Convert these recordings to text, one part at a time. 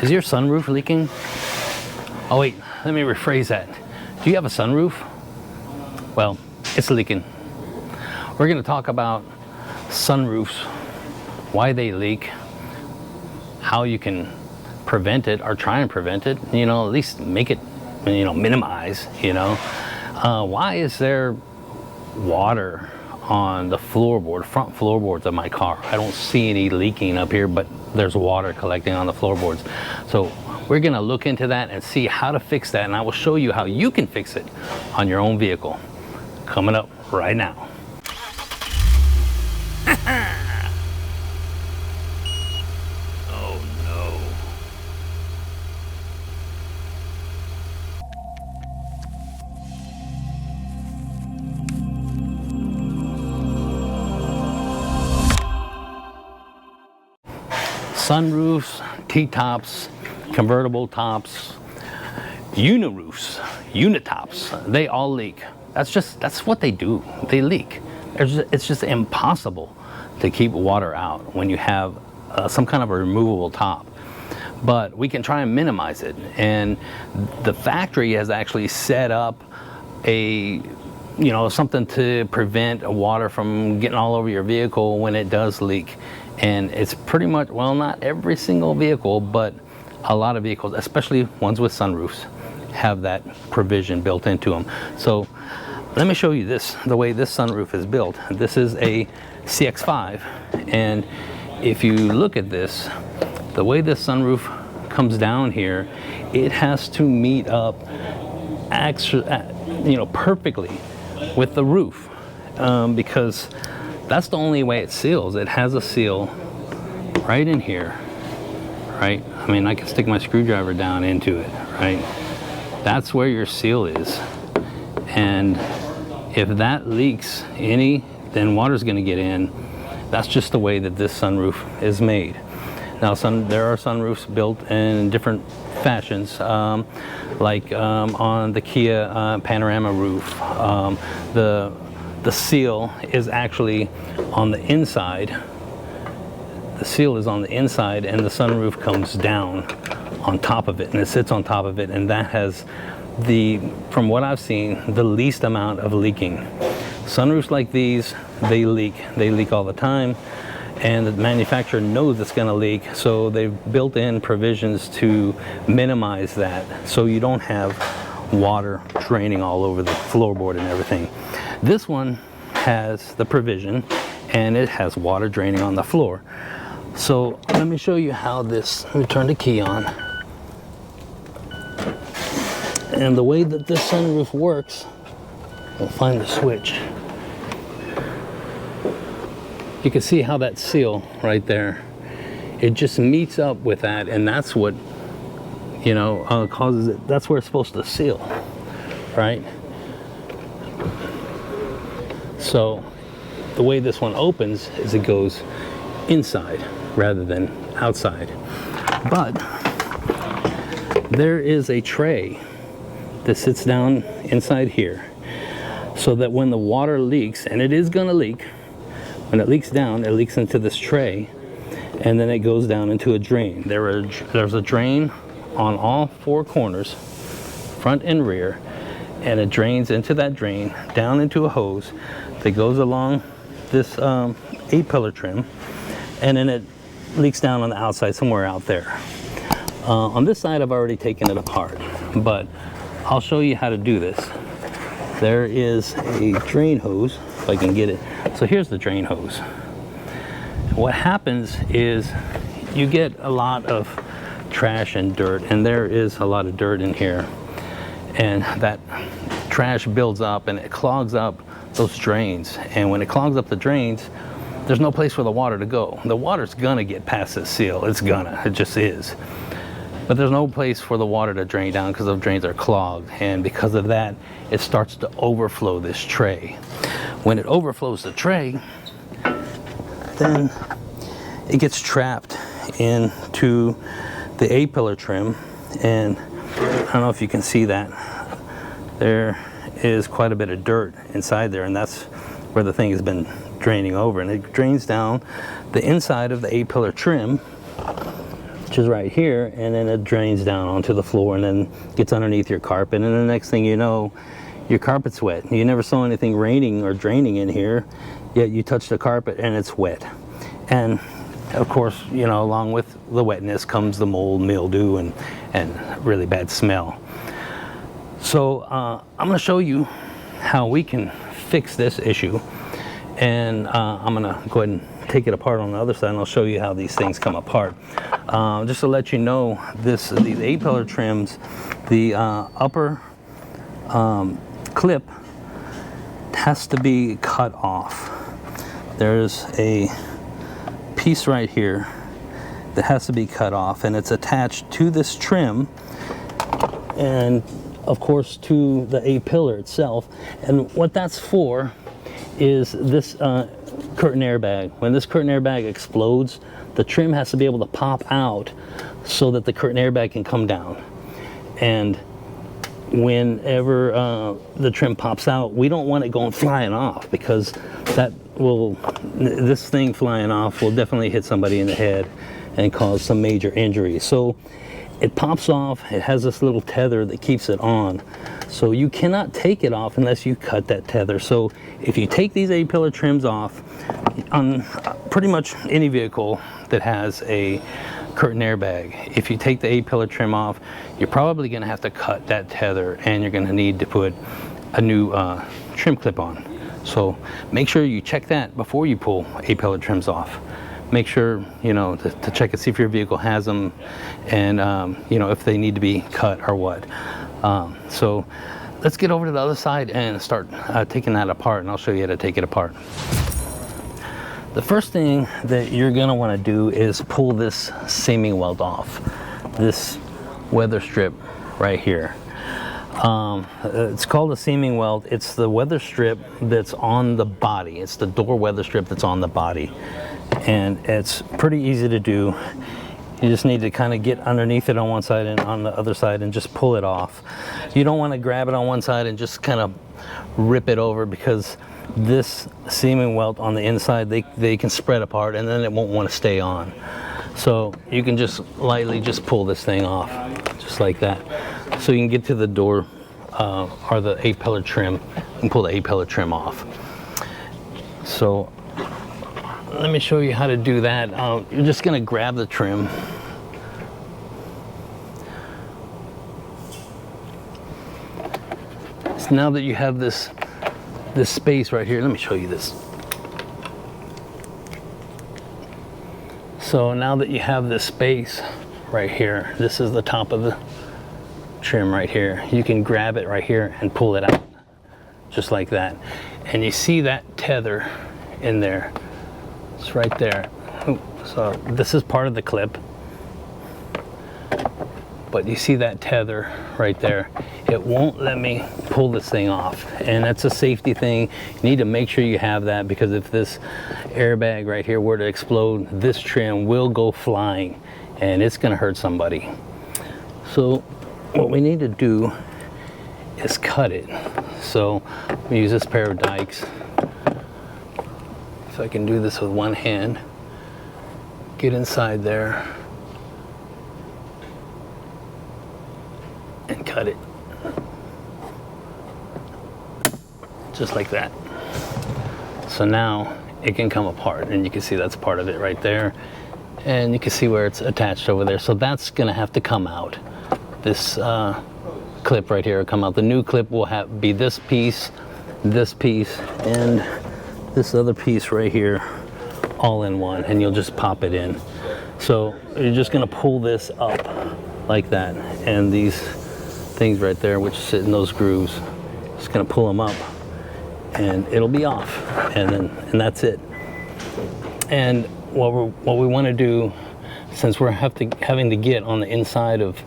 Is your sunroof leaking? Oh wait, let me rephrase that. Do you have a sunroof? Well, it's leaking. We're going to talk about sunroofs, why they leak, how you can prevent it or try and prevent it, you know, at least make it, you know, minimize, you know. Why is there water on the floorboard, front floorboards of my car? I don't see any leaking up here, but there's water collecting on the floorboards. So we're gonna look into that and see how to fix that, and I will show you how you can fix it on your own vehicle. Coming up right now. Oh no. Sunroofs, T-tops, convertible tops, uniroofs, unitops, they all leak. That's what they do. They leak. It's just impossible to keep water out when you have some kind of a removable top. But we can try and minimize it. And the factory has actually set up something to prevent water from getting all over your vehicle when it does leak. And it's pretty much, well, not every single vehicle, but a lot of vehicles, especially ones with sunroofs, have that provision built into them. So let me show you the way this sunroof is built. This is a CX-5, and if you look at this, the way this sunroof comes down here, it has to meet up perfectly with the roof, because that's the only way it seals. It has a seal right in here, right? I mean, I can stick my screwdriver down into it, right? That's where your seal is. And if that leaks any, then water's gonna get in. That's just the way that this sunroof is made. Now, there are sunroofs built in different fashions, like on the Kia panorama roof. The seal is actually on the inside. The seal is on the inside, and the sunroof comes down on top of it, and it sits on top of it, and that has from what I've seen, the least amount of leaking. Sunroofs like these, they leak all the time, and the manufacturer knows it's going to leak, so they've built in provisions to minimize that, so you don't have water draining all over the floorboard and everything. This one has the provision, and it has water draining on the floor. So let me show you how this, let me turn the key on. And the way that this sunroof works, we'll find the switch. You can see how that seal right there, it just meets up with that, and that's what, causes it. That's where it's supposed to seal, right? So the way this one opens is it goes inside rather than outside. But there is a tray that sits down inside here, so that when the water leaks, and it is gonna leak, when it leaks down, it leaks into this tray, and then it goes down into a drain. There's a drain on all four corners, front and rear, and it drains into that drain, down into a hose that goes along this 8-pillar trim, and then it leaks down on the outside somewhere out there. On this side, I've already taken it apart, but I'll show you how to do this. There is a drain hose, if I can get it. So here's the drain hose. What happens is you get a lot of trash and dirt, and there is a lot of dirt in here. And that trash builds up and it clogs up those drains. And when it clogs up the drains, there's no place for the water to go. The water's gonna get past this seal. It just is. But there's no place for the water to drain down because the drains are clogged. And because of that, it starts to overflow this tray. When it overflows the tray, then it gets trapped into the 8-pillar trim. And I don't know if you can see that. There is quite a bit of dirt inside there, and that's where the thing has been draining over. And it drains down the inside of the 8-pillar trim which is right here, and then it drains down onto the floor and then gets underneath your carpet, and the next thing you know, your carpet's wet. You never saw anything raining or draining in here, yet you touch the carpet and it's wet. And of course, you know, along with the wetness comes the mold, mildew, and really bad smell. So I'm going to show you how we can fix this issue, and I'm going to go ahead and take it apart on the other side, and I'll show you how these things come apart. Just to let you know, these A-pillar trims, the upper clip has to be cut off. There's a piece right here that has to be cut off, and it's attached to this trim and of course to the A-pillar itself. And what that's for is this curtain airbag. When this curtain airbag explodes, the trim has to be able to pop out so that the curtain airbag can come down. And whenever the trim pops out, we don't want it going flying off, because this thing flying off will definitely hit somebody in the head and cause some major injury. So it pops off. It has this little tether that keeps it on, so you cannot take it off unless you cut that tether. So if you take these A-pillar trims off on pretty much any vehicle that has a curtain airbag, if you take the A-pillar trim off, you're probably going to have to cut that tether, and you're going to need to put a new trim clip on. So make sure you check that before you pull A-pillar trims off. Make sure, you know, to check and see if your vehicle has them, and you know, if they need to be cut or what. So let's get over to the other side and start taking that apart, and I'll show you how to take it apart. The first thing that you're going to want to do is pull this seaming weld off, this weather strip right here. It's called a seaming weld. It's the weather strip that's on the body. It's the door weather strip that's on the body, and it's pretty easy to do. You just need to kind of get underneath it on one side and on the other side and just pull it off. You don't want to grab it on one side and just kind of rip it over, because this seaming welt on the inside, they can spread apart, and then it won't want to stay on. So you can just lightly just pull this thing off, just like that. So you can get to the door or the A-pillar trim and pull the A-pillar trim off. So let me show you how to do that. You're just going to grab the trim. So now that you have this space right here, let me show you this. So now that you have this space right here, this is the top of the trim right here. You can grab it right here and pull it out, just like that. And you see that tether in there. It's right there. So this is part of the clip, but you see that tether right there. It won't let me pull this thing off, and that's a safety thing. You need to make sure you have that, because if this airbag right here were to explode, this trim will go flying and it's going to hurt somebody. So what we need to do is cut it. So we use this pair of dikes. So I can do this with one hand. Get inside there and cut it. Just like that. So now it can come apart, and you can see that's part of it right there, and you can see where it's attached over there. So that's gonna have to come out. This clip right here will come out. The new clip will be this piece, and this other piece right here, all in one, and you'll just pop it in. So you're just gonna pull this up like that, and these things right there, which sit in those grooves, just gonna pull them up, and it'll be off, and that's it. And what we want to do, since we're having to get on the inside of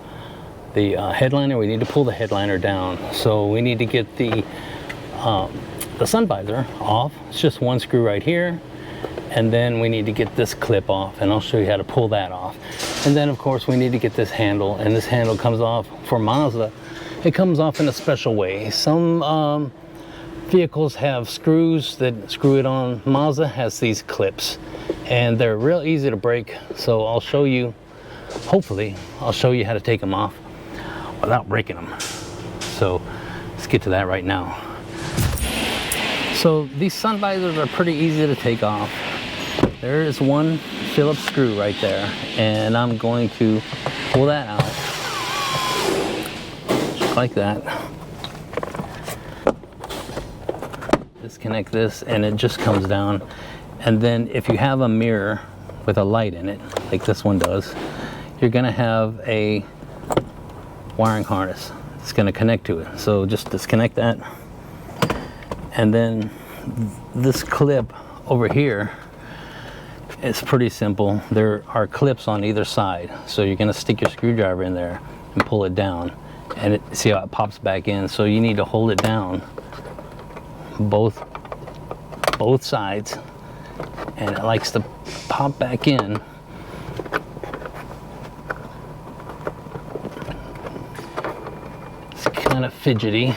the headliner, we need to pull the headliner down. So we need to get the sun visor off. It's just one screw right here, and then we need to get this clip off, and I'll show you how to pull that off. And then of course we need to get this handle, and this handle comes off for Mazda. It comes off in a special way. Some vehicles have screws that screw it on. Mazda has these clips, and they're real easy to break. So I'll show you hopefully I'll show you how to take them off without breaking them. So let's get to that right now. So these sun visors are pretty easy to take off. There is one Phillips screw right there, and I'm going to pull that out just like that. Disconnect this and it just comes down. And then if you have a mirror with a light in it, like this one does, you're gonna have a wiring harness. It's gonna connect to it. So just disconnect that. And then this clip over here, it's pretty simple. There are clips on either side. So you're gonna stick your screwdriver in there and pull it down. And see how it pops back in. So you need to hold it down both sides, and it likes to pop back in. It's kind of fidgety.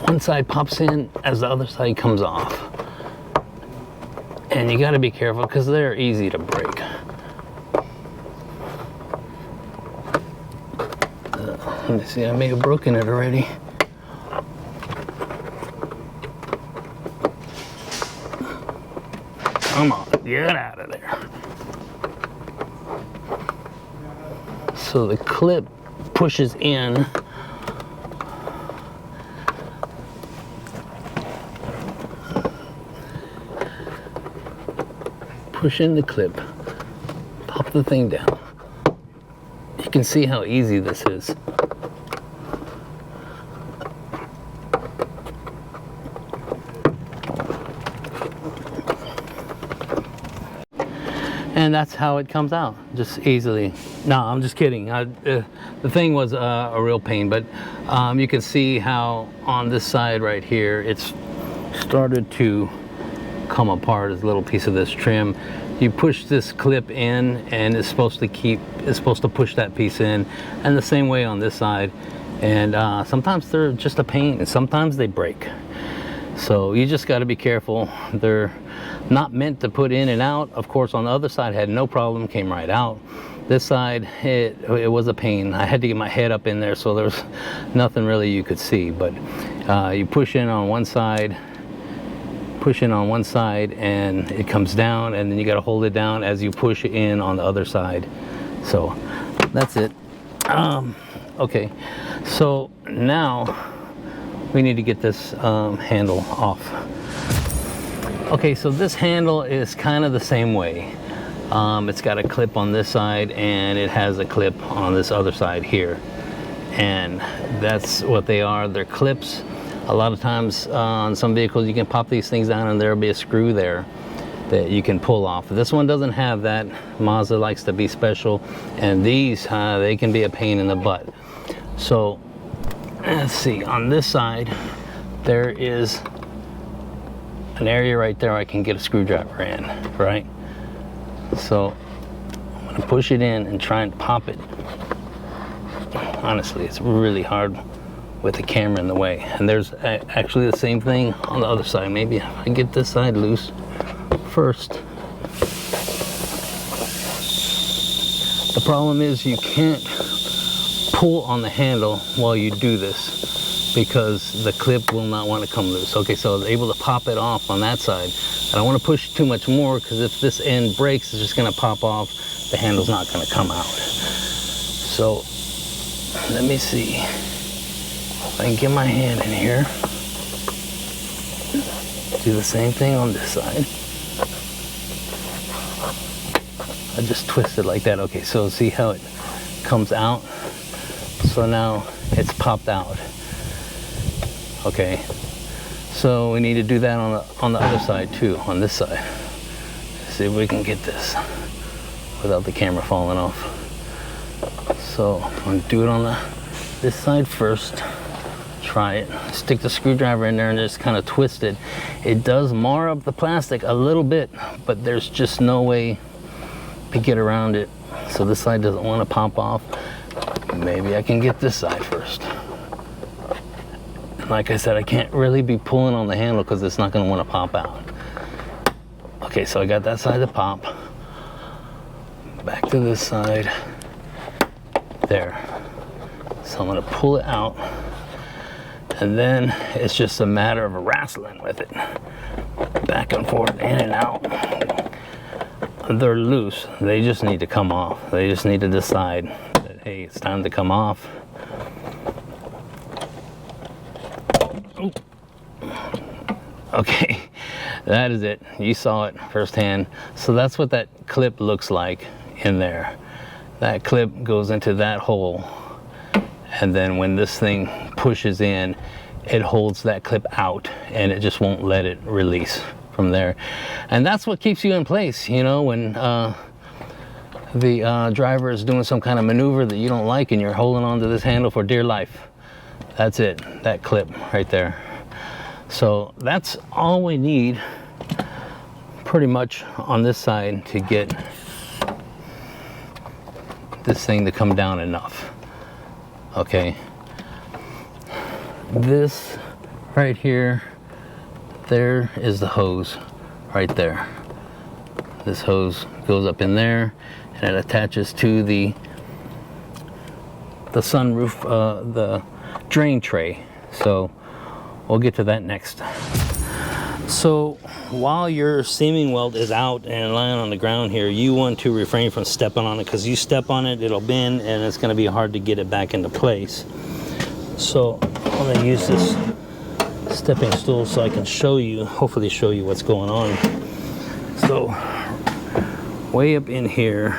One side pops in as the other side comes off, and you got to be careful because they're easy to break. Let me see, I may have broken it already. Come on, get out of there. So the clip pushes in. Push in the clip, pop the thing down. You can see how easy this is. And that's how it comes out, just easily. No, I'm just kidding. The thing was a real pain, but you can see how on this side right here, it's started to come apart as a little piece of this trim. You push this clip in and it's supposed to push that piece in, and the same way on this side. And sometimes they're just a pain and sometimes they break. So you just got to be careful. They're not meant to put in and out. Of course, on the other side had no problem, came right out. This side, it was a pain. I had to get my head up in there, so there was nothing really you could see. But you push in on one side, and it comes down, and then you got to hold it down as you push in on the other side. So that's it. Okay, so now we need to get this handle off. Okay, so this handle is kind of the same way. It's got a clip on this side and it has a clip on this other side here. And that's what they are. They're clips. A lot of times on some vehicles you can pop these things down and there'll be a screw there that you can pull off. This one doesn't have that. Mazda likes to be special, and these they can be a pain in the butt. So let's see, on this side there is an area right there I can get a screwdriver in, right? So I'm gonna push it in and try and pop it. Honestly, it's really hard with the camera in the way. And there's actually the same thing on the other side. Maybe if I get this side loose first. The problem is you can't pull on the handle while you do this because the clip will not want to come loose. Okay, so I was able to pop it off on that side. I don't want to push too much more because if this end breaks, it's just going to pop off. The handle's not going to come out. So let me see if I can get my hand in here. Do the same thing on this side. I just twist it like that. Okay, so see how it comes out? So now it's popped out. Okay, so we need to do that on the other side too, on this side. See if we can get this without the camera falling off. So I'm gonna do it on this side first. Try it. Stick the screwdriver in there and just kind of twist it. It does mar up the plastic a little bit, but there's just no way to get around it. So this side doesn't want to pop off. Maybe I can get this side first. And like I said, I can't really be pulling on the handle because it's not going to want to pop out. Okay, so I got that side to pop. Back to this side. There. So I'm gonna pull it out, and then it's just a matter of wrestling with it. Back and forth, in and out. They're loose. They just need to come off. They just need to decide that, hey, it's time to come off. Ooh. Okay, that is it. You saw it firsthand. So that's what that clip looks like in there. That clip goes into that hole, and then when this thing pushes in, it holds that clip out and it just won't let it release from there. And that's what keeps you in place, you know, when the driver is doing some kind of maneuver that you don't like and you're holding on to this handle for dear life. That's it, that clip right there. So that's all we need pretty much on this side to get this thing to come down enough. Okay, this right here, there is the hose right there. This hose goes up in there and it attaches to the sunroof, the drain tray. So we'll get to that next. So while your seaming weld is out and lying on the ground here, you want to refrain from stepping on it, because you step on it, it'll bend and it's going to be hard to get it back into place. So I'm going to use this stepping stool so I can show you, hopefully show you what's going on. So way up in here,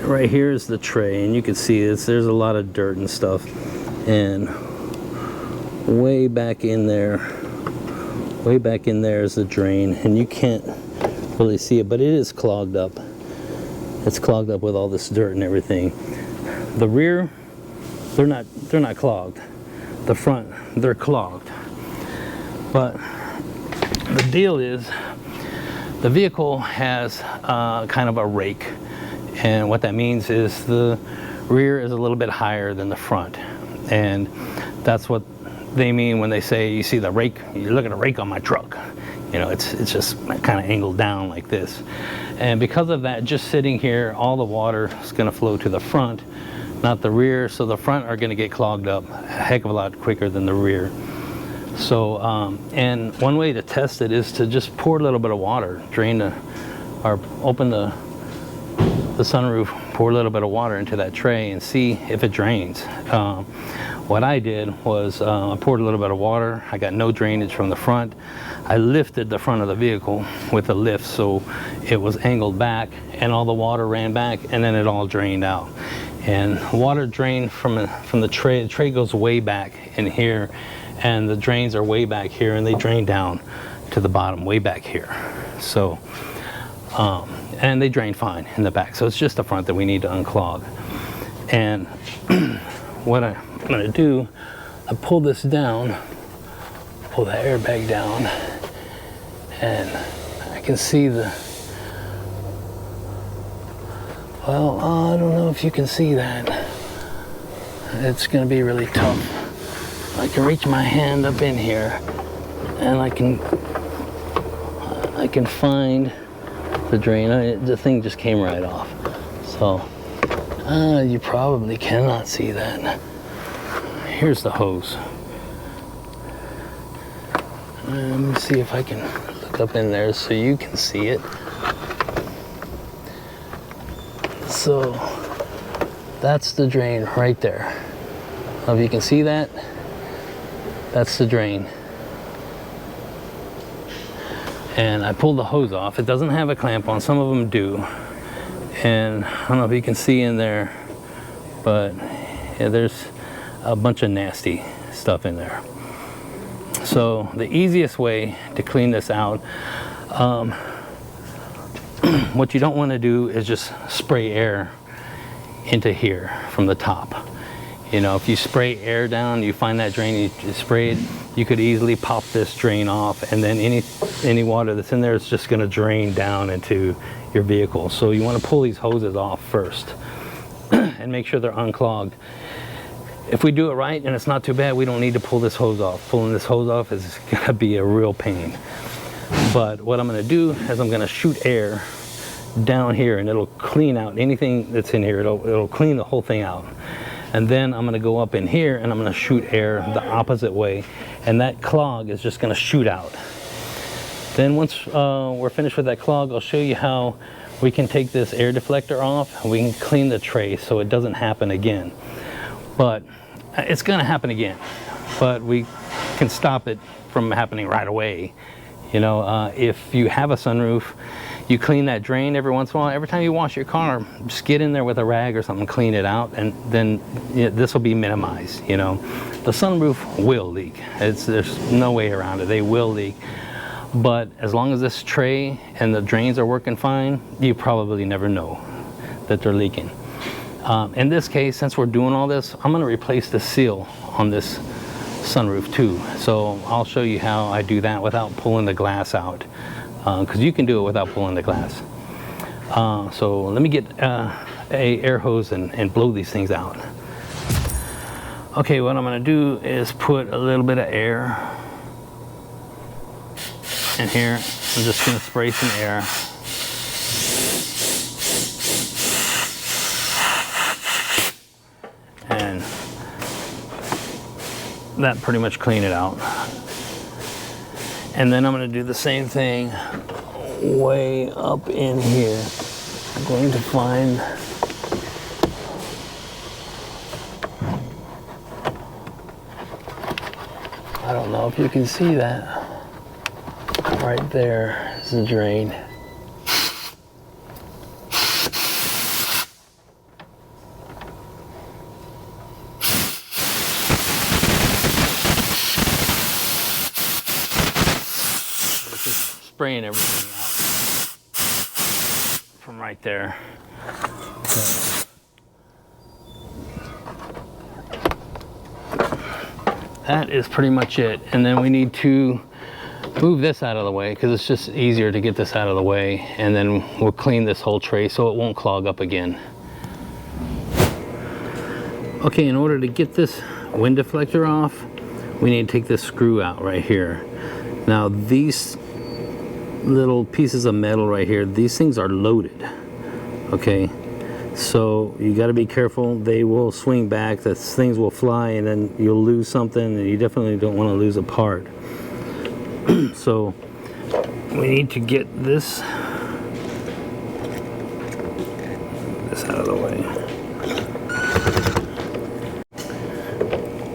right here is the tray, and you can see there's a lot of dirt and stuff, and way back in there is the drain, and you can't really see it, but it is clogged up. It's clogged up with all this dirt and everything. The rear, they're not clogged. The front, they're clogged. But the deal is, the vehicle has kind of a rake, and what that means is the rear is a little bit higher than the front, and that's what they mean when they say, you see the rake, you look at a rake on my truck. You know, it's just kind of angled down like this. And because of that, just sitting here, all the water is going to flow to the front, not the rear. So the front are going to get clogged up a heck of a lot quicker than the rear. So, and one way to test it is to just pour a little bit of water, open the sunroof, pour a little bit of water into that tray and see if it drains. What I did was I poured a little bit of water. I got no drainage from the front. I lifted the front of the vehicle with a lift, so it was angled back and all the water ran back, and then it all drained out. And water drained from the tray. The tray goes way back in here, and the drains are way back here, and they drain down to the bottom way back here. So and they drain fine in the back, so it's just the front that we need to unclog. And what I'm going to do, I pull this down, pull the airbag down, and I can see well, I don't know if you can see that. It's going to be really tough. I can reach my hand up in here, and I can find the drain. The thing just came right off. So you probably cannot see that. Here's the hose. Let me see if I can look up in there so you can see it. So that's the drain right there. Now if you can see that, that's the drain. And I pulled the hose off. It doesn't have a clamp on, some of them do. And I don't know if you can see in there, but yeah, there's a bunch of nasty stuff in there. So the easiest way to clean this out, what you don't want to do is just spray air into here from the top. You know, if you spray air down, you find that drain, you spray it, you could easily pop this drain off, and then any water that's in there is just going to drain down into your vehicle. So you want to pull these hoses off first and make sure they're unclogged. If we do it right and it's not too bad, we don't need to pull this hose off. Pulling this hose off is going to be a real pain. But what I'm going to do is I'm going to shoot air down here, and it'll clean out anything that's in here. It'll clean the whole thing out. And then I'm going to go up in here and I'm going to shoot air the opposite way, and that clog is just going to shoot out. Then once we're finished with that clog, I'll show you how we can take this air deflector off and we can clean the tray so it doesn't happen again. But it's going to happen again, but we can stop it from happening right away. You know, if you have a sunroof, you clean that drain every once in a while. Every time you wash your car, just get in there with a rag or something, clean it out, and then this will be minimized. You know, the sunroof will leak. There's no way around it. They will leak. But as long as this tray and the drains are working fine, you probably never know that they're leaking. In this case, since we're doing all this, I'm going to replace the seal on this sunroof too. So I'll show you how I do that without pulling the glass out, because you can do it without pulling the glass. So let me get a air hose and blow these things out. Okay, what I'm going to do is put a little bit of air in here. I'm just going to spray some air. And that pretty much clean it out. And then I'm going to do the same thing way up in here. I'm going to find I don't know if you can see that. Right there is the drain. Just spraying everything out from right there. That is pretty much it. And then we need to move this out of the way because it's just easier to get this out of the way, and then we'll clean this whole tray so it won't clog up again. Okay, in order to get this wind deflector off, we need to take this screw out right here. Now these little pieces of metal right here, these things are loaded. Okay, so you got to be careful. They will swing back, the things will fly, and then you'll lose something, and you definitely don't want to lose a part. So we need to get this out of the way.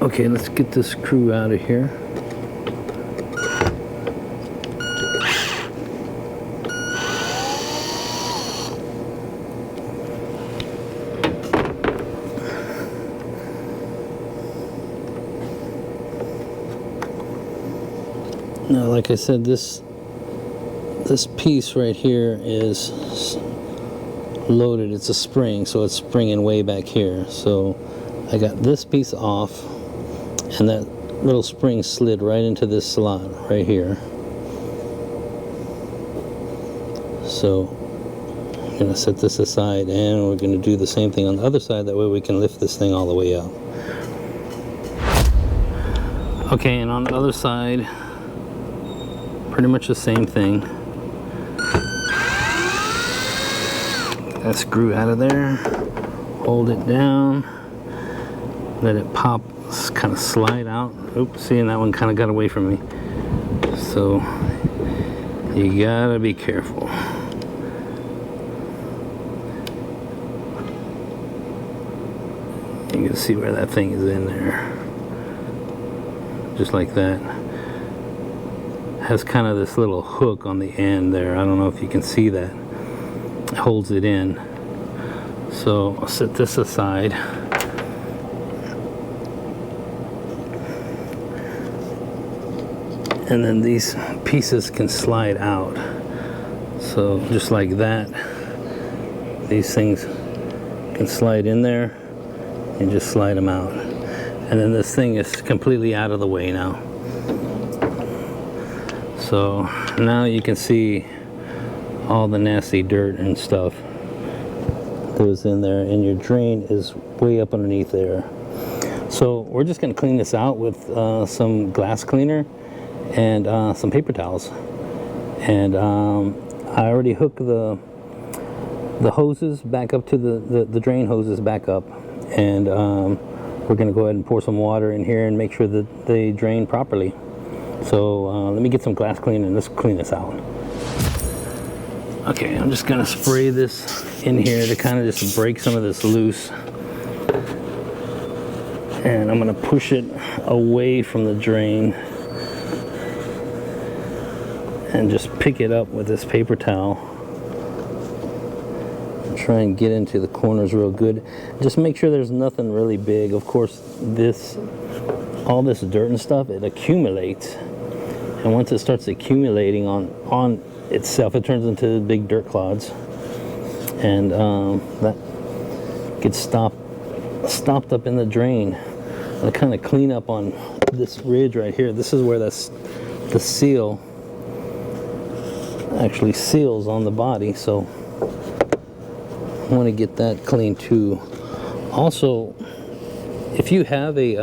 Okay, let's get this screw out of here. Now, like I said, this piece right here is loaded. It's a spring, so it's springing way back here. So I got this piece off, and that little spring slid right into this slot right here. So I'm going to set this aside, and we're going to do the same thing on the other side. That way we can lift this thing all the way out. Okay, and on the other side, pretty much the same thing. That screw out of there, hold it down, let it pop, kind of slide out. Oops, see, and that one kind of got away from me. So you gotta be careful. You can see where that thing is in there, just like that. Has kind of this little hook on the end there. I don't know if you can see that. It holds it in. So I'll set this aside. And then these pieces can slide out. So just like that, these things can slide in there and just slide them out. And then this thing is completely out of the way now. So now you can see all the nasty dirt and stuff that was in there, and your drain is way up underneath there. So we're just going to clean this out with some glass cleaner and some paper towels, And I already hooked the hoses back up to the drain hoses back up, and we're gonna go ahead and pour some water in here and make sure that they drain properly. So let me get some glass cleaner and let's clean this out. Okay, I'm just gonna spray this in here to kind of just break some of this loose, and I'm gonna push it away from the drain and just pick it up with this paper towel. Try and get into the corners real good. Just make sure there's nothing really big. Of course, all this dirt and stuff, it accumulates, and once it starts accumulating on itself, it turns into big dirt clods, and that gets stopped up in the drain. I kind of clean up on this ridge right here. This is where the seal actually seals on the body, so I want to get that clean too. Also, if you have a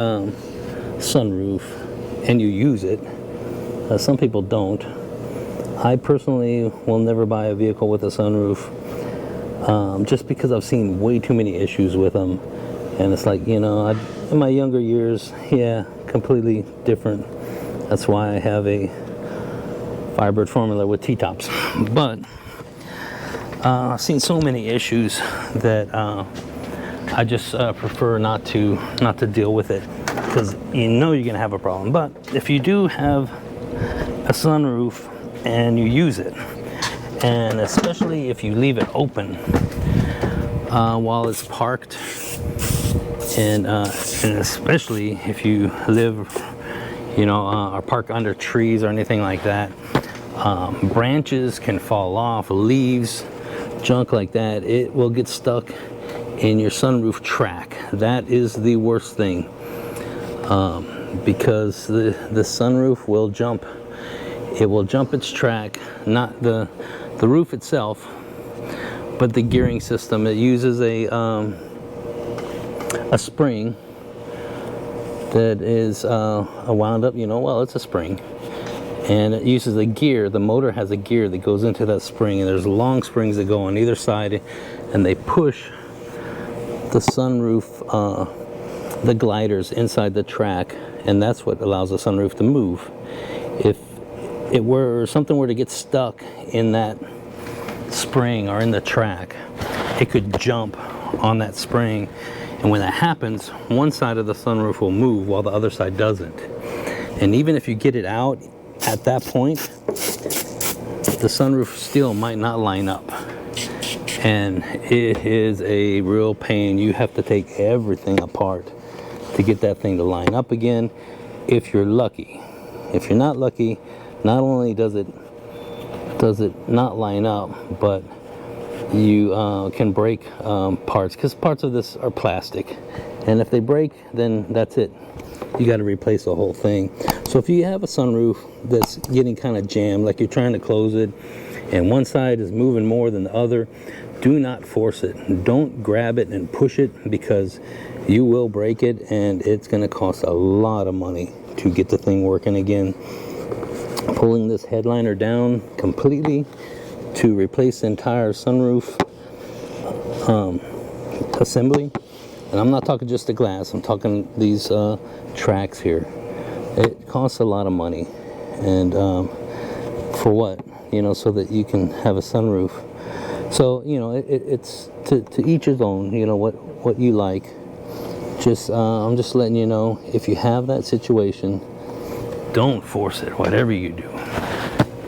sunroof and you use it, some people don't. I personally will never buy a vehicle with a sunroof, just because I've seen way too many issues with them. And it's like, you know, in my younger years, yeah, completely different. That's why I have a Firebird formula with T-tops. But I've seen so many issues that I just prefer not to deal with it, because you know you're gonna have a problem. But if you do have a sunroof and you use it, and especially if you leave it open while it's parked, and especially if you live, you know, or park under trees or anything like that, branches can fall off, leaves, junk like that, it will get stuck in your sunroof track. That is the worst thing, because the sunroof will jump. It will jump its track, not the roof itself, but the gearing system. It uses a spring that is a wound up, you know, well, it's a spring, and it uses a gear. The motor has a gear that goes into that spring, and there's long springs that go on either side, and they push the sunroof, the gliders inside the track, and that's what allows the sunroof to move. If something were to get stuck in that spring or in the track, it could jump on that spring, and when that happens, one side of the sunroof will move while the other side doesn't. And even if you get it out at that point, the sunroof still might not line up, and it is a real pain. You have to take everything apart to get that thing to line up again, if you're lucky. If you're not lucky, not only does it not line up, but you can break parts, because parts of this are plastic, and if they break, then that's it. You got to replace the whole thing. So if you have a sunroof that's getting kind of jammed, like you're trying to close it, and one side is moving more than the other, do not force it. Don't grab it and push it, because you will break it, and it's going to cost a lot of money to get the thing working again. Pulling this headliner down completely to replace the entire sunroof assembly, and I'm not talking just the glass, I'm talking these tracks here. It costs a lot of money, and for what? You know, so that you can have a sunroof. So, you know, it's to each his own, you know, what you like. Just I'm just letting you know, if you have that situation, don't force it. Whatever you do,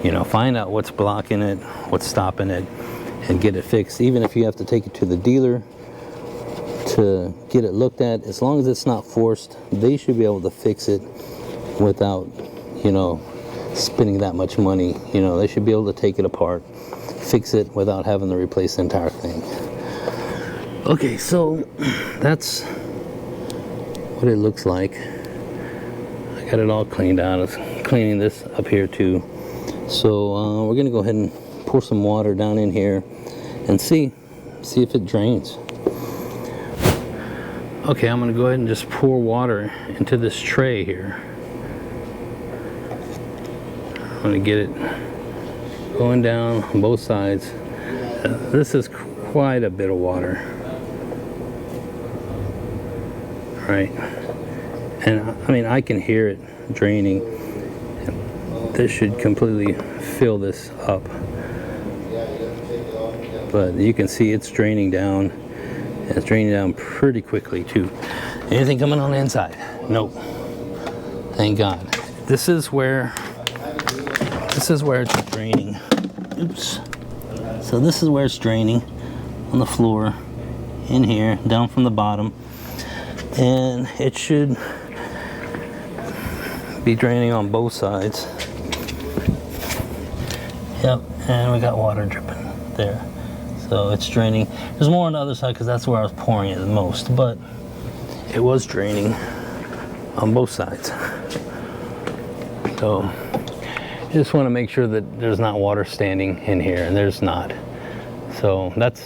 you know, find out what's blocking it, what's stopping it, and get it fixed. Even if you have to take it to the dealer to get it looked at, as long as it's not forced, they should be able to fix it without, you know, spending that much money. You know, they should be able to take it apart, fix it without having to replace the entire thing. Okay, so that's what it looks like. I got it all cleaned out. I was cleaning this up here too. So we're gonna go ahead and pour some water down in here and see if it drains. Okay, I'm gonna go ahead and just pour water into this tray here. I'm gonna get it going down on both sides. This is quite a bit of water. Right. And I mean, I can hear it draining. This should completely fill this up. But you can see it's draining down. It's draining down pretty quickly too. Anything coming on the inside? Nope. Thank God. This is where it's draining. Oops. So this is where it's draining on the floor, in here, down from the bottom. And it should be draining on both sides. Yep, and we got water dripping there. So it's draining. There's more on the other side because that's where I was pouring it the most, but it was draining on both sides. So you just want to make sure that there's not water standing in here, and there's not. So that's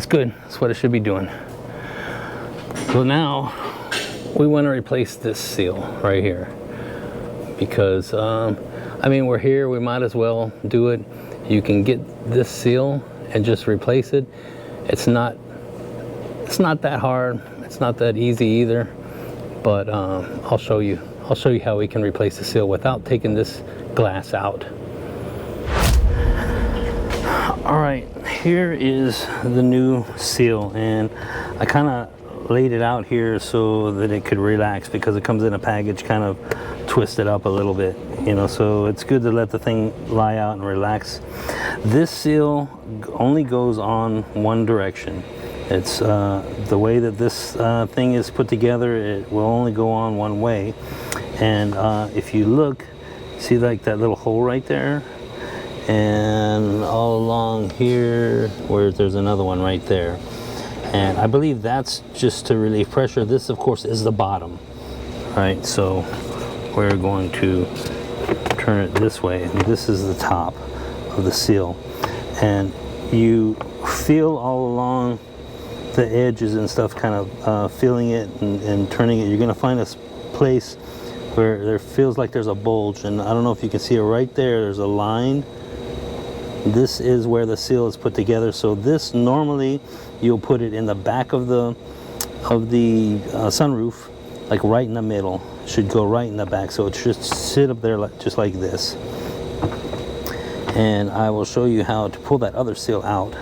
good. That's what it should be doing. So now we want to replace this seal right here because I mean, we're here, we might as well do it. You can get this seal and just replace it. It's not that hard. It's not that easy either. But I'll show you how we can replace the seal without taking this glass out. All right, here is the new seal, and I kind of laid it out here so that it could relax because it comes in a package kind of twisted up a little bit, you know, so it's good to let the thing lie out and relax. This seal only goes on one direction. It's the way that this thing is put together, it will only go on one way. And if you look, see like that little hole right there, and all along here where there's another one right there, and I believe that's just to relieve pressure. This of course is the bottom, right? So we're going to turn it this way, and this is the top of the seal, and you feel all along the edges and stuff, kind of feeling it and turning it. You're going to find a place where there feels like there's a bulge, and I don't know if you can see it right there. There's a line. This is where the seal is put together. So this normally you'll put it in the back of the sunroof, like right in the middle. It should go right in the back, so it should sit up there just like this. And I will show you how to pull that other seal out.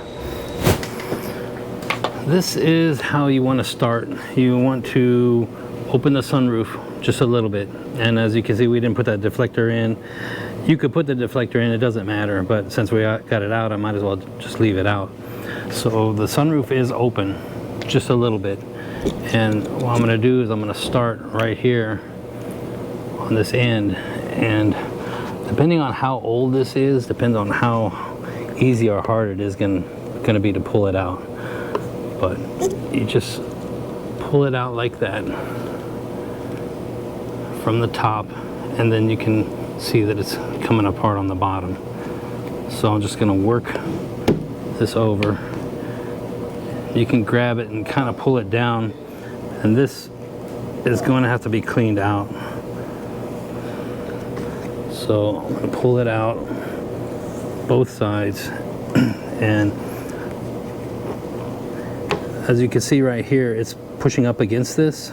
This is how you want to start. You want to open the sunroof just a little bit, and as you can see, we didn't put that deflector in. You could put the deflector in, it doesn't matter, but since we got it out, I might as well just leave it out. So the sunroof is open just a little bit, and what I'm going to do is I'm going to start right here on this end, and depending on how old this is, depends on how easy or hard it is going to be to pull it out. But you just pull it out like that from the top, and then you can see that it's coming apart on the bottom. So I'm just going to work this over. You can grab it and kind of pull it down, and this is going to have to be cleaned out. So I'm going to pull it out both sides, and as you can see right here, it's pushing up against this.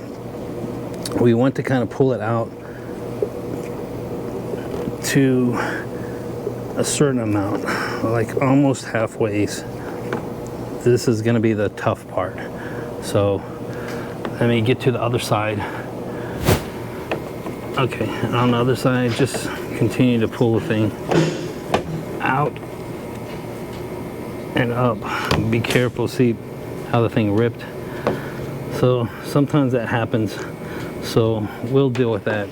We want to kind of pull it out to a certain amount, like almost halfway. This is going to be the tough part. So let me get to the other side. Okay, and on the other side, just continue to pull the thing out and up. Be careful, see how the thing ripped. So sometimes that happens, so we'll deal with that.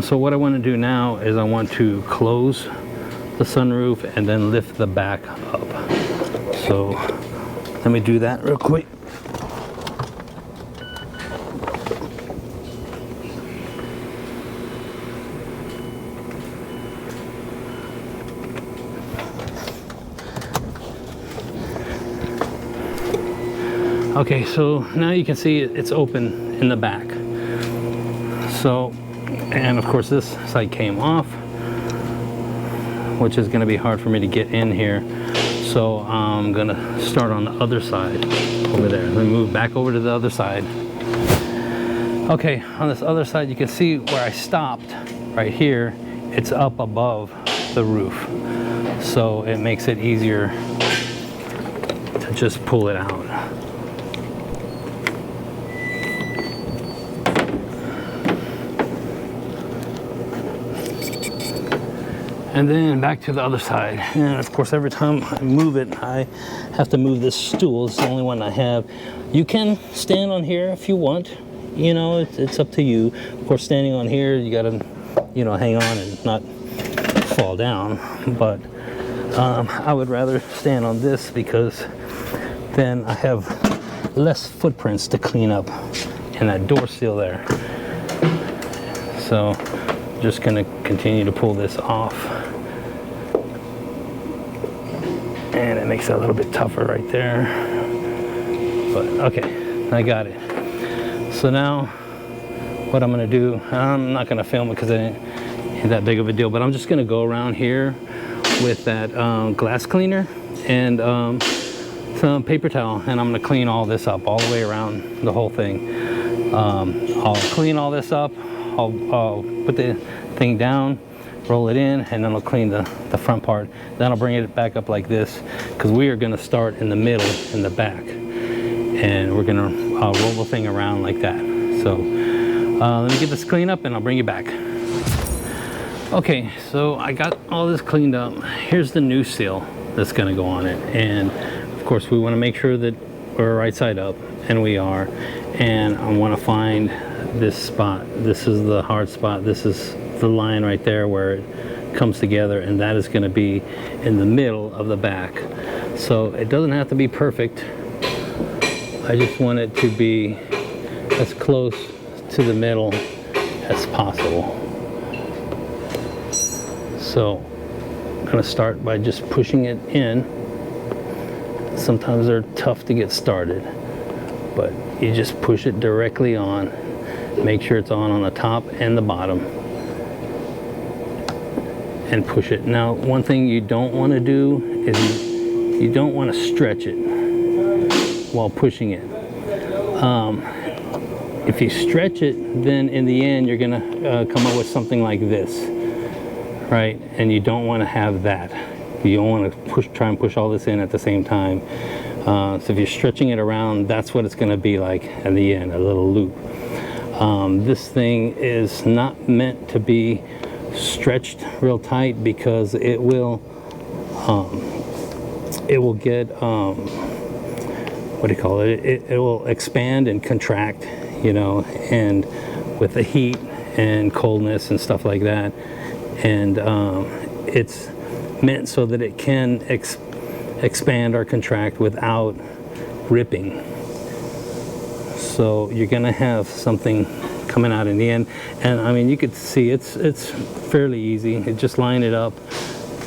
So what I want to do now is I want to close the sunroof and then lift the back up. So let me do that real quick. Okay, so now you can see it's open in the back. So, and of course this side came off. which is going to be hard for me to get in here. So I'm going to start on the other side over there. Let me move back over to the other side. Okay, on this other side, you can see where I stopped right here. It's up above the roof. So it makes it easier to just pull it out. And then back to the other side. And of course, every time I move it, I have to move this stool. It's the only one I have. You can stand on here if you want. You know, it's up to you. Of course, standing on here, you gotta, you know, hang on and not fall down. But I would rather stand on this because then I have less footprints to clean up. And that door's still there. So I'm just gonna continue to pull this off. And it makes it a little bit tougher right there. But okay, I got it. So now what I'm gonna do, I'm not gonna film it because it ain't that big of a deal, but I'm just gonna go around here with that glass cleaner and some paper towel, and I'm gonna clean all this up all the way around the whole thing. I'll clean all this up, I'll put the thing down, roll it in, and then I'll clean the front part. Then I'll bring it back up like this, because we are gonna start in the middle, in the back. And we're gonna roll the thing around like that. So let me get this cleaned up and I'll bring you back. Okay, so I got all this cleaned up. Here's the new seal that's gonna go on it. And of course we wanna make sure that we're right side up, and we are. And I wanna find this spot. This is the hard spot. This is the line right there where it comes together, and that is gonna be in the middle of the back. So it doesn't have to be perfect. I just want it to be as close to the middle as possible. So I'm gonna start by just pushing it in. Sometimes they're tough to get started, but you just push it directly on. Make sure it's on the top and the bottom. And push it. Now, one thing you don't want to do is you don't want to stretch it while pushing it. If you stretch it, then in the end you're gonna come up with something like this, right? And you don't want to have that. You don't want to try and push all this in at the same time. So if you're stretching it around, that's what it's going to be like at the end, a little loop. This thing is not meant to be stretched real tight, because it will get what do you call it? It will expand and contract, you know, and with the heat and coldness and stuff like that. And it's meant so that it can expand or contract without ripping. So you're gonna have something coming out in the end. And I mean, you could see it's fairly easy. You just line it up,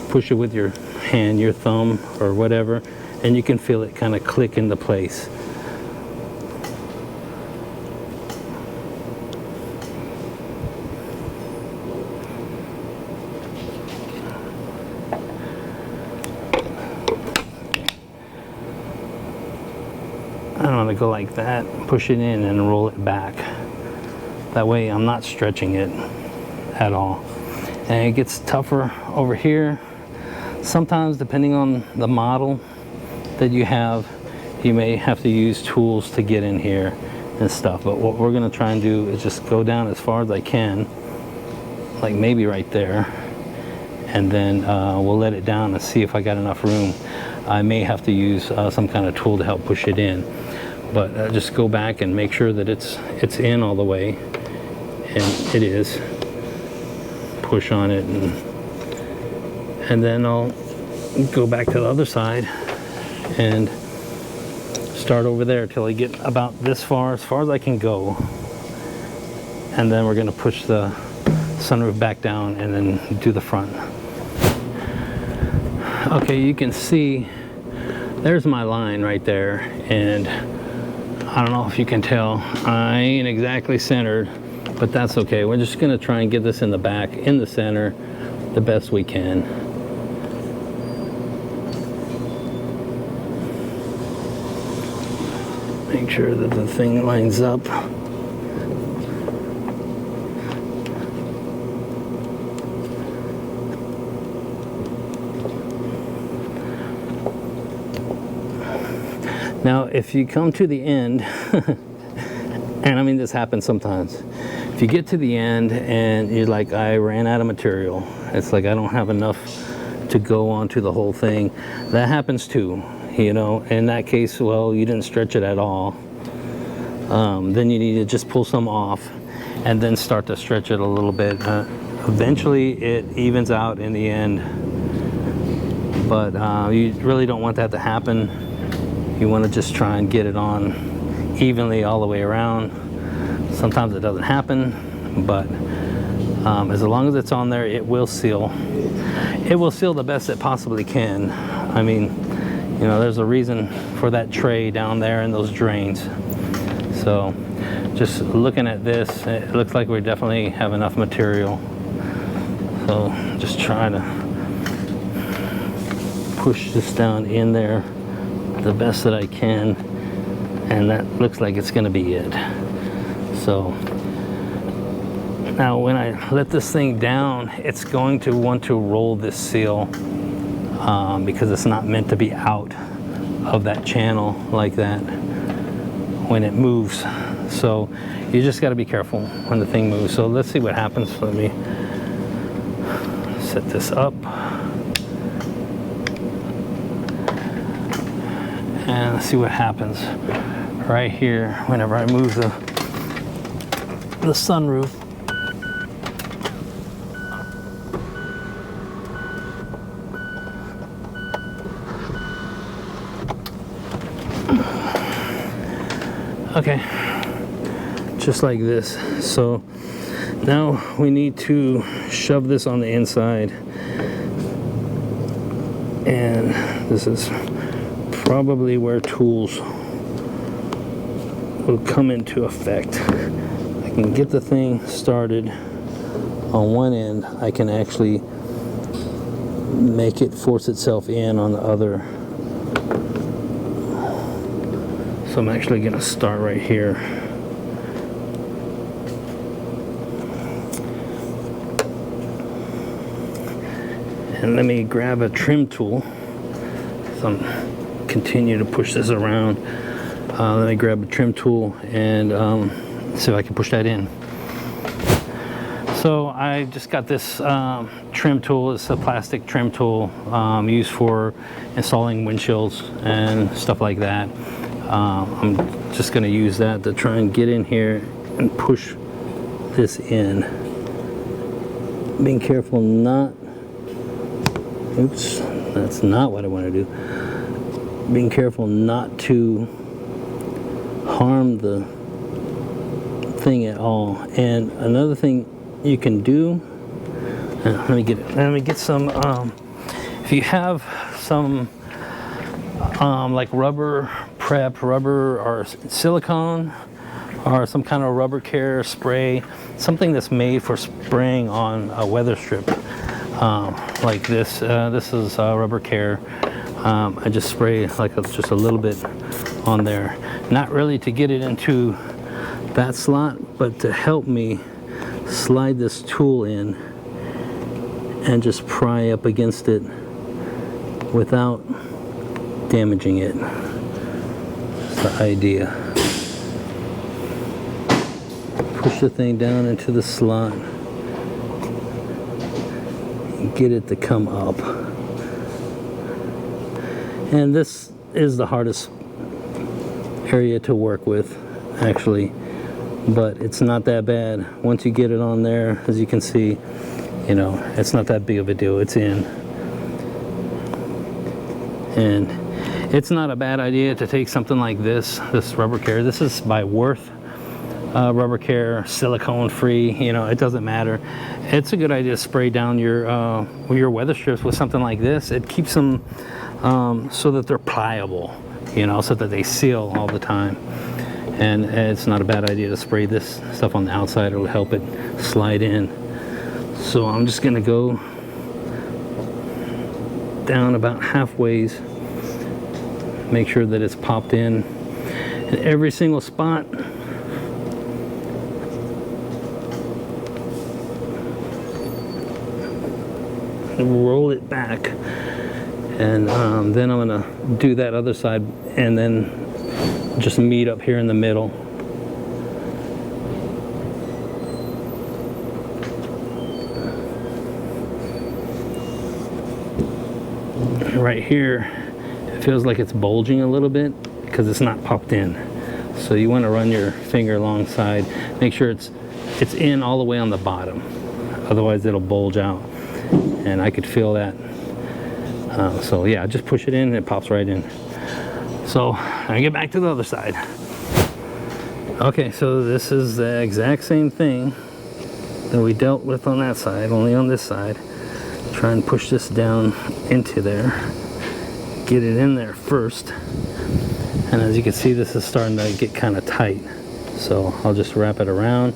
push it with your hand, your thumb or whatever, and you can feel it kind of click into place. I don't want to go like that, push it in and roll it back. That way I'm not stretching it at all. And it gets tougher over here. Sometimes, depending on the model that you have, you may have to use tools to get in here and stuff. But what we're gonna try and do is just go down as far as I can, like maybe right there. And then we'll let it down and see if I got enough room. I may have to use some kind of tool to help push it in. But just go back and make sure that it's in all the way. And it is. Push on it, and then I'll go back to the other side and start over there till I get about this far, as far as I can go. And then we're gonna push the sunroof back down and then do the front. Okay, you can see there's my line right there, and I don't know if you can tell, I ain't exactly centered, but that's okay. We're just gonna try and get this in the back, in the center, the best we can. make sure that the thing lines up. Now, if you come to the end, and I mean this happens sometimes, if you get to the end and you're like, I ran out of material, it's like I don't have enough to go onto the whole thing, that happens too, you know. In that case, well, you didn't stretch it at all. Then you need to just pull some off and then start to stretch it a little bit. Eventually it evens out in the end, but you really don't want that to happen. You want to just try and get it on evenly all the way around. Sometimes it doesn't happen, but as long as it's on there, it will seal. It will seal the best it possibly can. I mean, you know, there's a reason for that tray down there and those drains. So just looking at this, it looks like we definitely have enough material. So just try to push this down in there the best that I can, and that looks like it's going to be it. So now when I let this thing down, it's going to want to roll this seal because it's not meant to be out of that channel like that when it moves. So you just got to be careful when the thing moves. So let's see what happens. Let me set this up. And let's see what happens right here whenever I move the sunroof. Okay, just like this. So now we need to shove this on the inside, and this is probably where tools will come into effect. I can get the thing started on one end. I can actually make it force itself in on the other. So I'm actually going to start right here. And let me grab a trim tool. So I'm continue to push this around. Let me grab a trim tool and see if I can push that in. So I just got this trim tool. It's a plastic trim tool used for installing windshields and stuff like that. I'm just going to use that to try and get in here and push this in. Being careful not, oops, that's not what I want to do. Being careful not to harm the thing at all. And another thing you can do, let me get some, if you have some like rubber prep, rubber or silicone, or some kind of rubber care spray, something that's made for spraying on a weather strip, like this. This is rubber care. I just spray like just a little bit on there, not really to get it into that slot, but to help me slide this tool in and just pry up against it without damaging it. That's the idea. Push the thing down into the slot and get it to come up. And this is the hardest area to work with, actually, but it's not that bad. Once you get it on there, as you can see, you know, it's not that big of a deal. It's in. And it's not a bad idea to take something like this rubber care. This is by Worth. Rubber care, silicone free, you know, it doesn't matter. It's a good idea to spray down your weather strips with something like this. It keeps them so that they're pliable, you know, so that they seal all the time. And it's not a bad idea to spray this stuff on the outside. It'll help it slide in. So I'm just gonna go down about halfway, make sure that it's popped in. in every single spot. Roll it back, and then I'm gonna do that other side and then just meet up here in the middle. Right here it feels like it's bulging a little bit because it's not popped in, so you want to run your finger alongside, make sure it's in all the way on the bottom, otherwise it'll bulge out, and I could feel that. So yeah, just push it in and it pops right in. So I get back to the other side. Okay, so this is the exact same thing that we dealt with on that side, only on this side. Try and push this down into there, get it in there first, and as you can see, this is starting to get kind of tight, so I'll just wrap it around.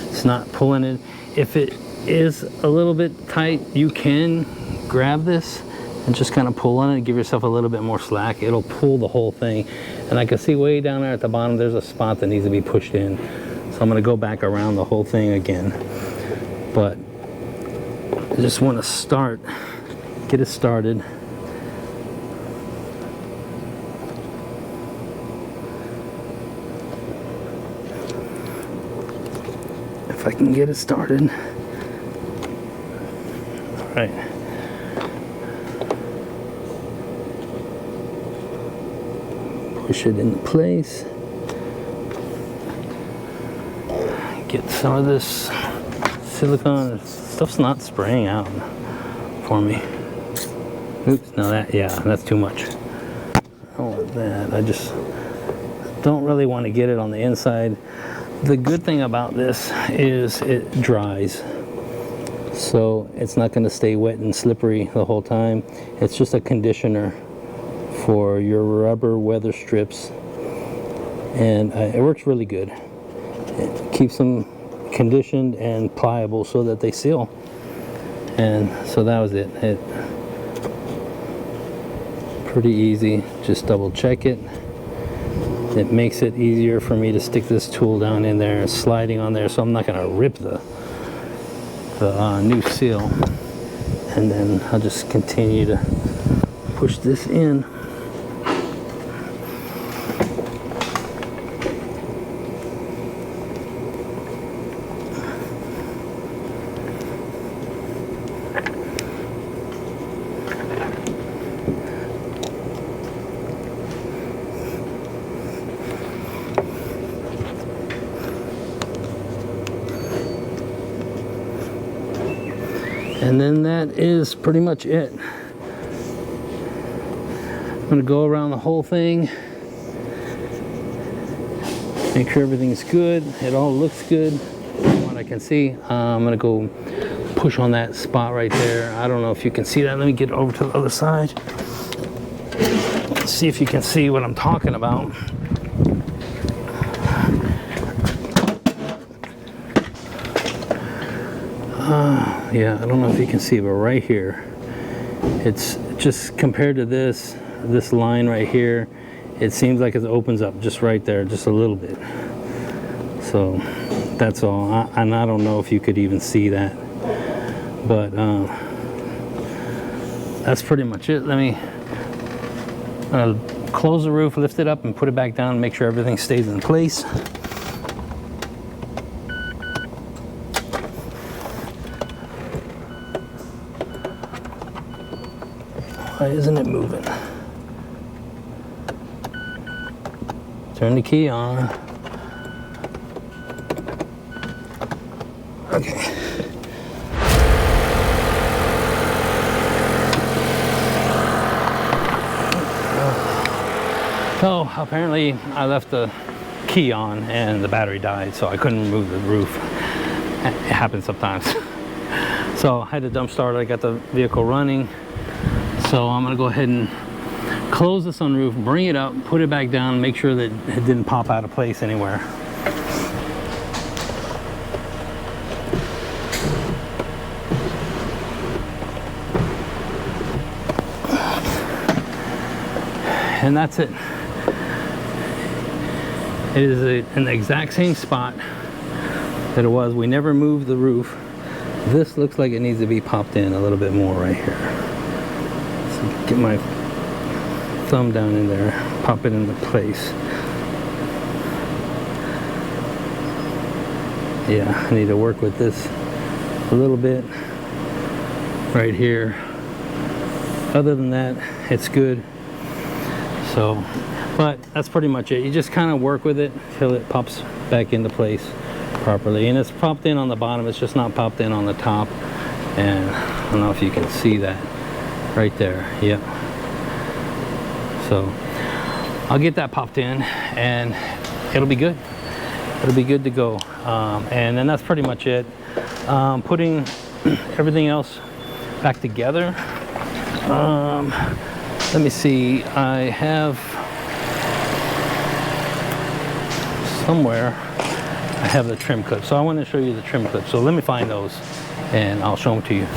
It's not pulling it. If it is a little bit tight, you can grab this and just kind of pull on it, give yourself a little bit more slack. It'll pull the whole thing, and I can see way down there at the bottom there's a spot that needs to be pushed in, so I'm going to go back around the whole thing again. But I just want to get it started. If I can get it started. All right. Push it into place. Get some of this silicone. Stuff's not spraying out for me. Oops, no, that's too much. I don't want that. I just don't really want to get it on the inside. The good thing about this is it dries, so it's not going to stay wet and slippery the whole time. It's just a conditioner for your rubber weather strips, and it works really good. It keeps them conditioned and pliable so that they seal. And so that was it. Pretty easy. Just double check it. It makes it easier for me to stick this tool down in there and sliding on there, so I'm not going to rip the new seal. And then I'll just continue to push this in. And then that is pretty much it. I'm going to go around the whole thing, make sure everything's good, it all looks good from what I can see. I'm going to go push on that spot right there. I don't know if you can see that. Let me get over to the other side. Let's see if you can see what I'm talking about. Yeah, I don't know if you can see, but right here, it's just compared to this line right here, it seems like it opens up just right there, just a little bit. So that's all. And I don't know if you could even see that, but that's pretty much it. Let me close the roof, lift it up, and put it back down, make sure everything stays in place. Why isn't it moving? Turn the key on. Okay. So apparently I left the key on and the battery died, so I couldn't remove the roof. It happens sometimes. So I had to dump start. I got the vehicle running. So I'm gonna go ahead and close the sunroof, bring it up, put it back down, make sure that it didn't pop out of place anywhere. And that's it. It is in the exact same spot that it was. We never moved the roof. This looks like it needs to be popped in a little bit more right here. So get my thumb down in there, pop it into place. Yeah, I need to work with this a little bit right here. Other than that, it's good. So, but that's pretty much it. You just kind of work with it till it pops back into place properly. And it's popped in on the bottom, it's just not popped in on the top. And I don't know if you can see that right there. Yep. So I'll get that popped in and it'll be good. It'll be good to go. And then that's pretty much it. Putting everything else back together. Let me see, I have somewhere I have the trim clips, so I want to show you the trim clips. So let me find those and I'll show them to you.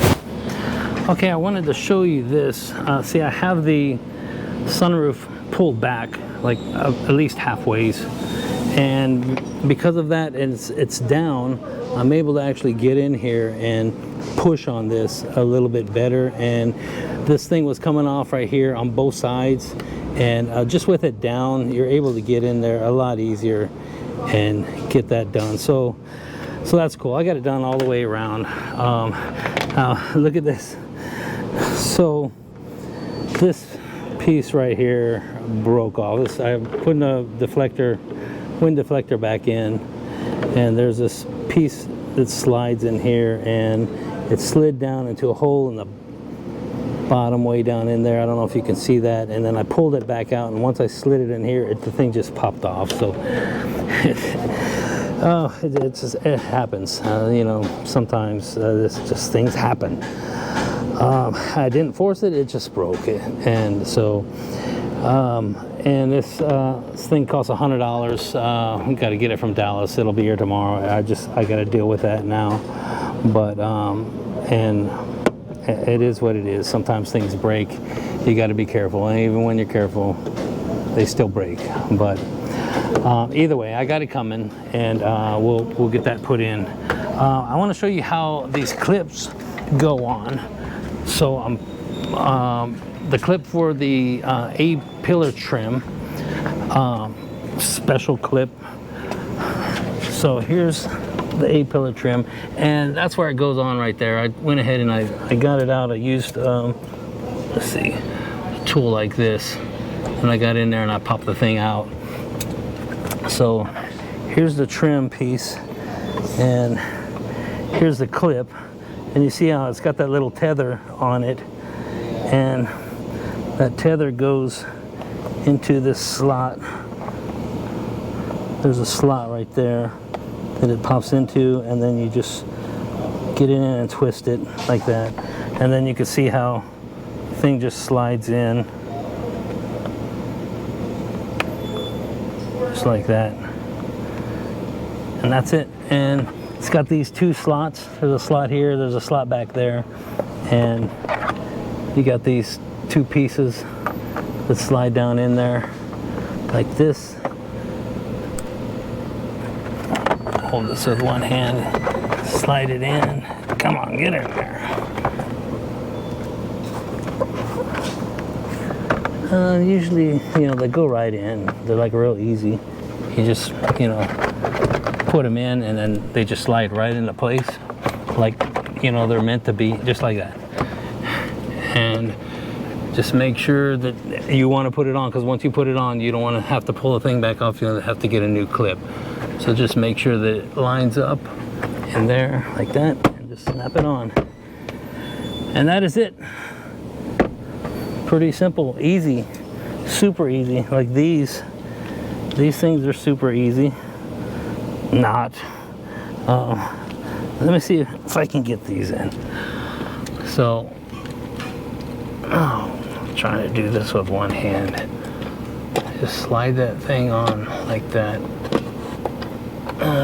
Okay, I wanted to show you this. See, I have the sunroof pulled back like at least halfways, and because of that, it's down. I'm able to actually get in here and push on this a little bit better, and this thing was coming off right here on both sides, and just with it down, you're able to get in there a lot easier and get that done. So that's cool. I got it done all the way around. Now look at this. So this piece right here broke off. I'm putting a wind deflector back in, and there's this piece that slides in here, and it slid down into a hole in the bottom way down in there. I don't know if you can see that. And then I pulled it back out, and once I slid it in here, the thing just popped off. So it happens. You know, sometimes just things happen. I didn't force it, it just broke it. And so and this thing costs $100. We got to get it from Dallas. It'll be here tomorrow. I got to deal with that now. But and it is what it is. Sometimes things break. You got to be careful, and even when you're careful, they still break. But either way, I got it coming, and we'll get that put in. I want to show you how these clips go on. So the clip for the A-pillar trim, special clip. So here's the A-pillar trim, and that's where it goes on right there. I went ahead and I got it out. I used let's see, a tool like this, and I got in there and I popped the thing out. So here's the trim piece, and here's the clip, and you see how it's got that little tether on it, and that tether goes into this slot. There's a slot right there that it pops into, and then you just get in and twist it like that, and then you can see how the thing just slides in just like that, and that's it. And it's got these two slots. There's a slot here, there's a slot back there, and you got these two pieces that slide down in there like this. Hold this with one hand, slide it in. Come on, get in there. Usually, you know, they go right in. They're like real easy. You just, you know, put them in, and then they just slide right into place, like, you know, they're meant to be, just like that. And just make sure that you want to put it on, because once you put it on, you don't want to have to pull the thing back off. You'll have to get a new clip. So just make sure that it lines up in there like that, and just snap it on. And that is it. Pretty simple, easy, super easy. Like these things are super easy. Not. Let me see if I can get these in. So, I'm trying to do this with one hand. Just slide that thing on like that.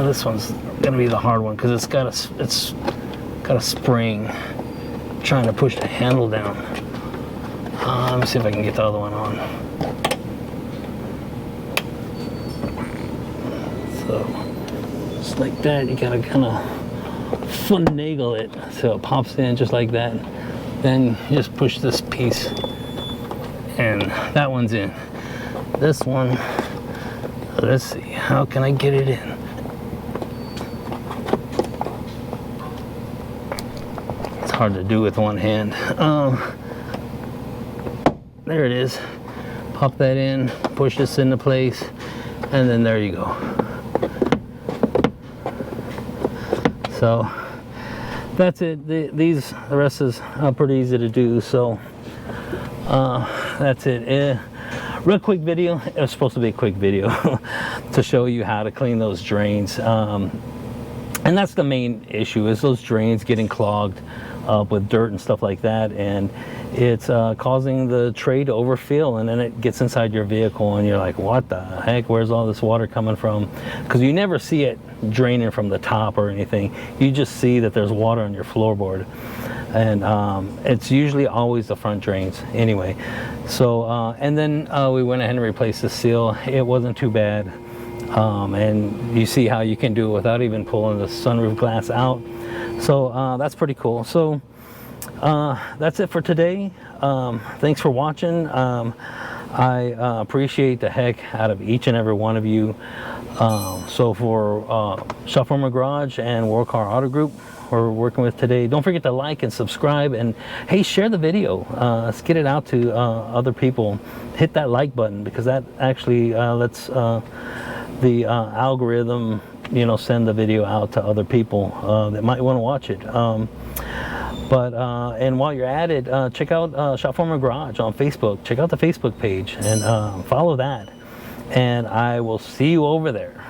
This one's gonna be the hard one because it's got a spring trying to push the handle down. Let me see if I can get the other one on. So just like that, you gotta kind of finagle it so it pops in just like that. Then you just push this piece and that one's in. This one, let's see, how can I get it in? It's hard to do with one hand. There it is. Pop that in, push this into place, and then there you go. So that's it. The rest is pretty easy to do. So that's it. Real quick video. It was supposed to be a quick video to show you how to clean those drains. And that's the main issue, is those drains getting clogged up with dirt and stuff like that, and it's causing the tray to overfill, and then it gets inside your vehicle and you're like, what the heck, where's all this water coming from? Because you never see it draining from the top or anything. You just see that there's water on your floorboard, and it's usually always the front drains anyway. So and then we went ahead and replaced the seal. It wasn't too bad. And you see how you can do it without even pulling the sunroof glass out. So that's pretty cool. So that's it for today. Thanks for watching. I appreciate the heck out of each and every one of you. So for Shop Former Garage and World Car Auto Group, we're working with today, don't forget to like and subscribe, and hey, share the video. Let's get it out to other people. Hit that like button, because that actually lets the algorithm, you know, send the video out to other people that might want to watch it. And while you're at it, check out Shop Former Garage on Facebook. Check out the Facebook page and follow that. And I will see you over there.